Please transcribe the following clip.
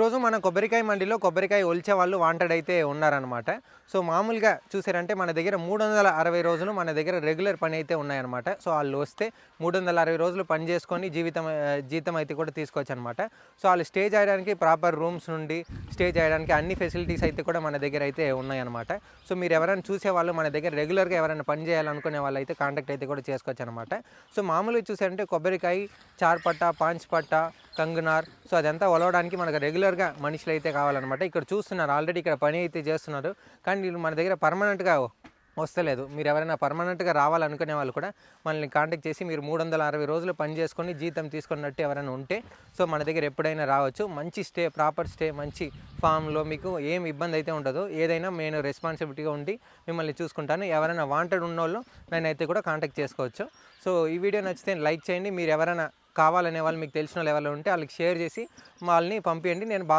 రోజు మన కొబ్బరికాయ మండిలో కొబ్బరికాయ ఒలిచే వాళ్ళు వాంటెడ్ అయితే ఉన్నారనమాట. సో, మామూలుగా చూసారంటే మన దగ్గర 360 రోజులు మన దగ్గర రెగ్యులర్ పని అయితే ఉన్నాయన్నమాట. సో, ఆళ్ళు వస్తే 360 రోజులు పని చేసుకొని జీతం అయితే కూడా తీసుకోవచ్చనమాట. సో, ఆళ్ళు స్టే చేయడానికి ప్రాపర్ రూమ్స్ నుండి స్టే చేయడానికి అన్ని ఫెసిలిటీస్ అయితే కూడా మన దగ్గర అయితే ఉన్నాయన్నమాట. సో, మీరు ఎవరైనా చూసేవాళ్ళు మన దగ్గర రెగ్యులర్‌గా ఎవరైనా పని చేయాలనుకునే వాళ్ళైతే కాంటాక్ట్ అయితే కూడా చేసుకోవచ్చనమాట. సో, మామూలుగా చూసారంటే కొబ్బరికాయ, చార్పట్ట, పాంచ్ పట్ట, కంగునార్, సో, అదంతా ఒలవడానికి మనకు రెగ్యులర్‌గా మనుషులైతే కావాలనమాట. ఇక్కడ చూస్తున్నారు ఆల్రెడీ ఇక్కడ పని అయితే చేస్తున్నారు. కానీ వీళ్ళు మన దగ్గర పర్మనెంట్‌గా వస్తలేదు. మీరెవరైనా పర్మనెంట్‌గా రావాలనుకునే వాళ్ళు కూడా మనల్ని కాంటాక్ట్ చేసి మీరు 360 రోజులు పని చేసుకొని జీతం తీసుకున్నట్టు ఎవరైనా ఉంటే సో, మన దగ్గర ఎప్పుడైనా రావచ్చు. మంచి స్టే, ప్రాపర్ స్టే, మంచి ఫామ్‌లో మీకు ఏమి ఇబ్బంది అయితే ఉండదు. ఏదైనా నేను రెస్పాన్సిబిలిటీగా ఉండి మిమ్మల్ని చూసుకుంటాను. ఎవరైనా వాంటెడ్ ఉన్నోళ్ళు నన్నైతే కూడా కాంటాక్ట్ చేసుకోవచ్చు. సో, ఈ వీడియో నచ్చితే లైక్ చేయండి. మీరు ఎవరైనా కావాలనే వాళ్ళు మీకు తెలిసినోళ్ళు ఎవరైనా ఉంటే ఆళ్ళకి షేర్ చేసి వాళ్ళని పంపియండి. నేను